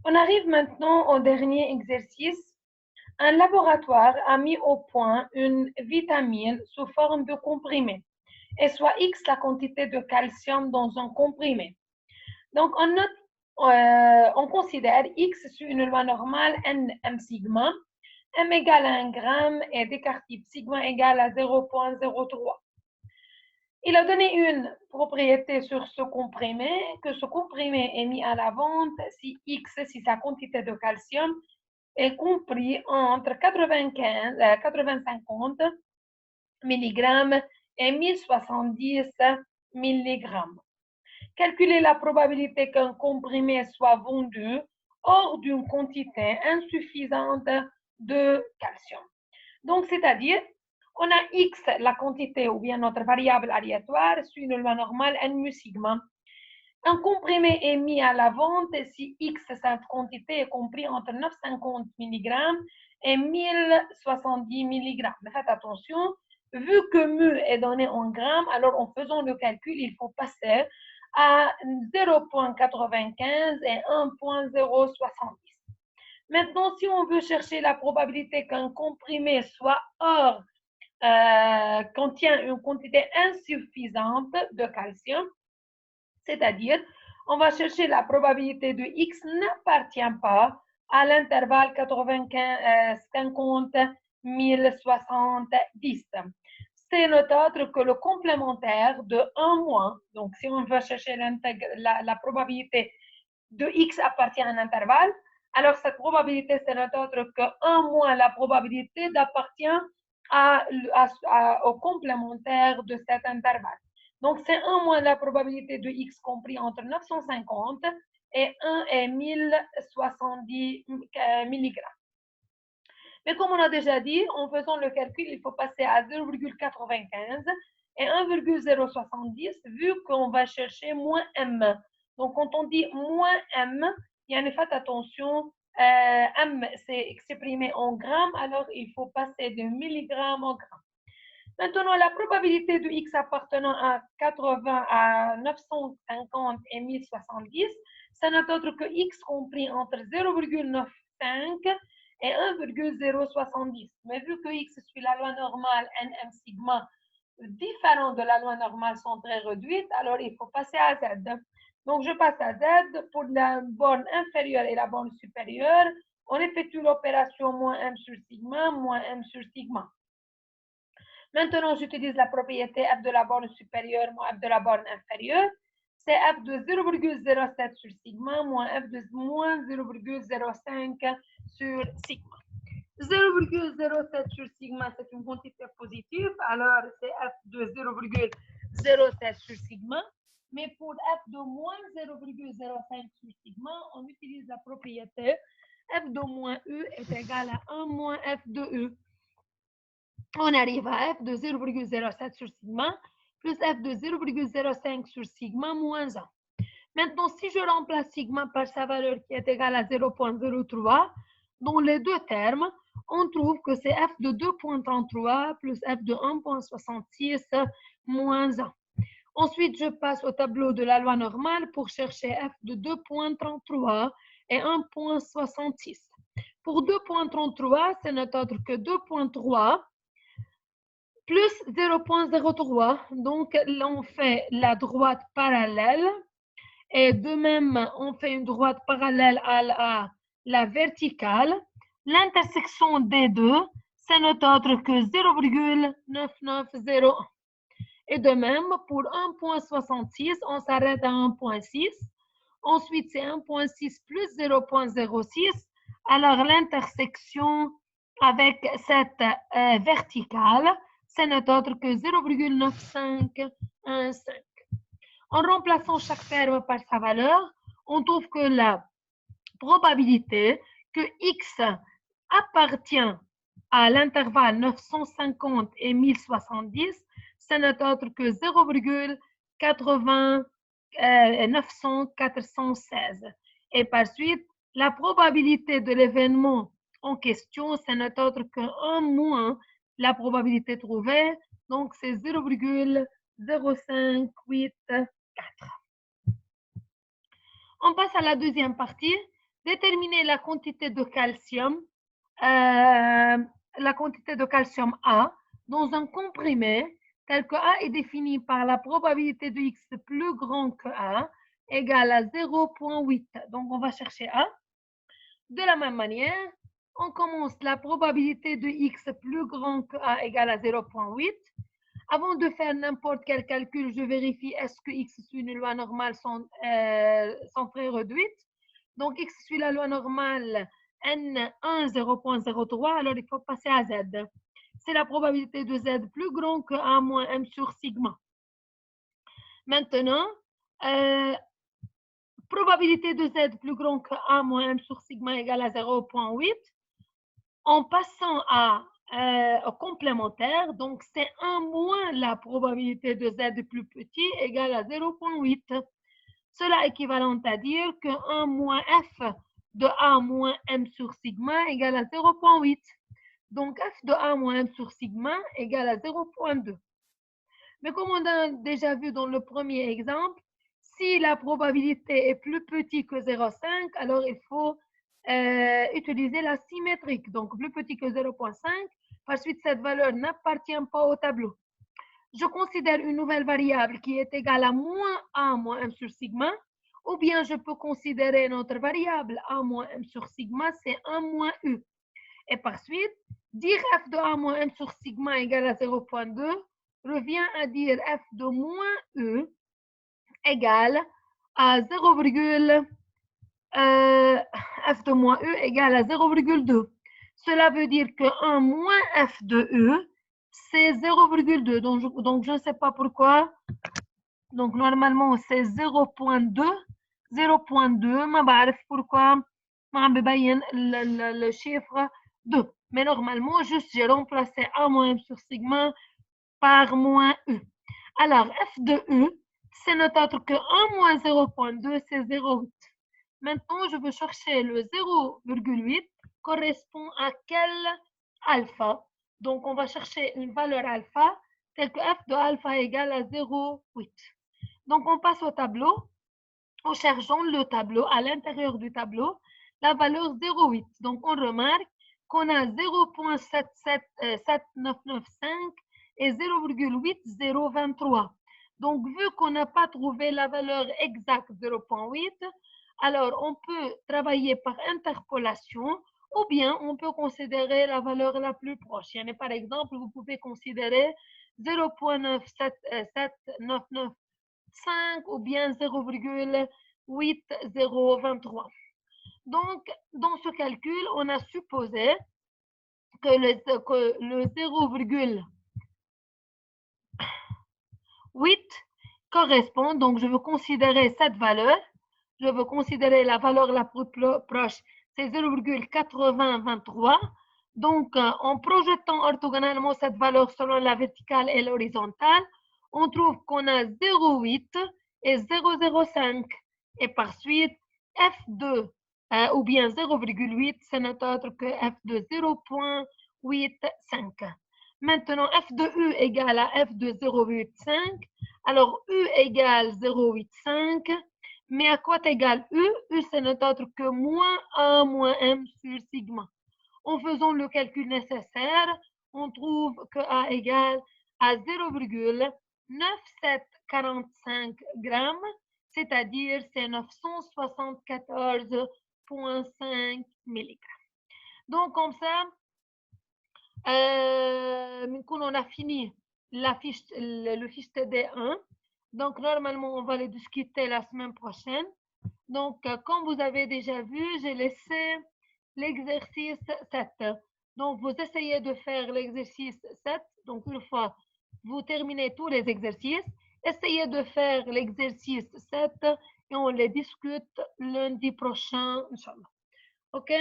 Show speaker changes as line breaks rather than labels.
On arrive maintenant au dernier exercice. Un laboratoire a mis au point une vitamine sous forme de comprimé et soit X la quantité de calcium dans un comprimé. Donc, on considère X sur une loi normale N M sigma, M égale à 1 gramme et d'écart type sigma égale à 0,03. Il a donné une propriété sur ce comprimé, que ce comprimé est mis à la vente si X, si sa quantité de calcium est compris entre 850 mg et 1070 mg. Calculer la probabilité qu'un comprimé soit vendu hors d'une quantité insuffisante de calcium. Donc, c'est-à-dire, on a X, la quantité ou bien notre variable aléatoire, sur une loi normale N mu sigma. Un comprimé est mis à la vente si X, cette quantité est comprise entre 950 mg et 1070 mg. Mais faites attention, vu que mu est donné en grammes, alors en faisant le calcul, il faut passer à 0,95 et 1,070. Maintenant, si on veut chercher la probabilité qu'un comprimé soit contient une quantité insuffisante de calcium, c'est-à-dire, on va chercher la probabilité de X n'appartient pas à l'intervalle 95, 50, 1070. C'est notre que le complémentaire de 1 moins. Donc, si on veut chercher la probabilité de X appartient à un intervalle, alors cette probabilité, c'est notre que 1 moins la probabilité d'appartient au complémentaire de cet intervalle. Donc, c'est 1 moins la probabilité de X compris entre 950 et 1 et 1070 mg. Mais comme on a déjà dit, en faisant le calcul, il faut passer à 0,95 et 1,070 vu qu'on va chercher moins M. Donc, quand on dit moins M, il y a une fait attention, M c'est exprimé en grammes, alors il faut passer de milligrammes en grammes. Maintenant, la probabilité de X appartenant à 80, à 950 et 1070, c'est notre autre que X compris entre 0,95 et 1,070. Mais vu que X suit la loi normale NM sigma différent de la loi normale sont très réduites, alors il faut passer à Z. Donc, je passe à Z pour la borne inférieure et la borne supérieure. On effectue l'opération moins M sur sigma, moins M sur sigma. Maintenant, j'utilise la propriété f de la borne supérieure moins f de la borne inférieure. C'est f de 0,07 sur sigma moins f de moins 0,05 sur sigma. 0,07 sur sigma, c'est une quantité positive, alors c'est f de 0,07 sur sigma. Mais pour f de moins 0,05 sur sigma, on utilise la propriété f de moins u est égal à 1 moins f de u. On arrive à f de 0,07 sur sigma plus f de 0,05 sur sigma moins 1. Maintenant, si je remplace sigma par sa valeur qui est égale à 0,03, dans les deux termes, on trouve que c'est f de 2,33 plus f de 1,66 moins 1. Ensuite, je passe au tableau de la loi normale pour chercher f de 2,33 et 1,66. Pour 2,33, c'est notre autre que 2,3 plus 0,03. Donc, là, on fait la droite parallèle. Et de même, on fait une droite parallèle à la verticale. L'intersection des deux, c'est notre autre que 0,9901. Et de même, pour 1,66, on s'arrête à 1,6. Ensuite, c'est 1,6 plus 0,06. Alors, l'intersection avec cette verticale, c'est notre autre que 0,9515. En remplaçant chaque terme par sa valeur, on trouve que la probabilité que X appartient à l'intervalle 950 et 1070, c'est notre autre que 0,90416. Et par suite, la probabilité de l'événement en question, c'est notre autre que 1 moins la probabilité trouvée, donc c'est 0,0584. On passe à la deuxième partie. Déterminer la quantité de calcium A dans un comprimé tel que A est défini par la probabilité de X plus grand que A égale à 0,8. Donc, on va chercher A. De la même manière, on commence la probabilité de X plus grand que A égale à 0,8. Avant de faire n'importe quel calcul, je vérifie est-ce que X suit une loi normale sans très réduite. Donc, X suit la loi normale N1 0,03, alors il faut passer à Z. C'est la probabilité de Z plus grand que A moins M sur sigma. Maintenant, probabilité de Z plus grand que A moins M sur sigma égale à 0,8. En passant au complémentaire, donc c'est 1 moins la probabilité de Z plus petit égale à 0,8. Cela équivalent à dire que 1 moins F de A moins M sur sigma égale à 0,8. Donc F de A moins M sur sigma égale à 0,2. Mais comme on a déjà vu dans le premier exemple, si la probabilité est plus petite que 0,5, alors il faut utiliser la symétrique, donc plus petit que 0,5. Par suite, cette valeur n'appartient pas au tableau. Je considère une nouvelle variable qui est égale à moins A moins M sur sigma, ou bien je peux considérer notre variable A moins M sur sigma, c'est 1 moins U. Et par suite, dire F de A moins M sur sigma égale à 0,2 revient à dire F de moins U égale à 0, F de moins U égale à 0,2. Cela veut dire que 1 moins F de U, c'est 0,2. Donc, je ne sais pas pourquoi. Donc, normalement, c'est 0,2. 0,2. ما بعرف pourquoi ما ببين le chiffre 2. Mais normalement, juste j'ai remplacé A moins M sur sigma par moins U. Alors, F de U, c'est notre autre que 1 moins 0,2, c'est 0,8. Maintenant, je veux chercher le 0,8 correspond à quel alpha. Donc, on va chercher une valeur alpha telle que F de alpha égale à 0,8. Donc, on passe au tableau. En cherchant le tableau, à l'intérieur du tableau, la valeur 0,8. Donc, on remarque qu'on a 0,77995 et 0,8023. Donc, vu qu'on n'a pas trouvé la valeur exacte 0,8, alors on peut travailler par interpolation ou bien on peut considérer la valeur la plus proche. Par exemple, vous pouvez considérer 0,97995 ou bien 0,8023. Donc, dans ce calcul, on a supposé que le 0,8 correspond, donc je veux considérer cette valeur, je veux considérer la valeur la plus proche, c'est 0,8023. Donc, en projetant orthogonalement cette valeur selon la verticale et l'horizontale, on trouve qu'on a 0,8 et 0,05. Et par suite, F2 ou bien 0,8, c'est notre autre que F de 0,85. Maintenant, F de U égale à F de 0,85. Alors, U égale 0,85. Mais à quoi égale U? U, c'est notre autre que moins A moins M sur sigma. En faisant le calcul nécessaire, on trouve que A égale à 0,9745 grammes, c'est-à-dire c'est 974,5 mg. Donc, comme ça, on a fini le fiche TD1. Donc, normalement, on va les discuter la semaine prochaine. Donc, comme vous avez déjà vu, j'ai laissé l'exercice 7. Donc, vous essayez de faire l'exercice 7. Donc, une fois vous terminez tous les exercices, essayez de faire l'exercice 7 et on les discute lundi prochain, Inch'Allah. OK?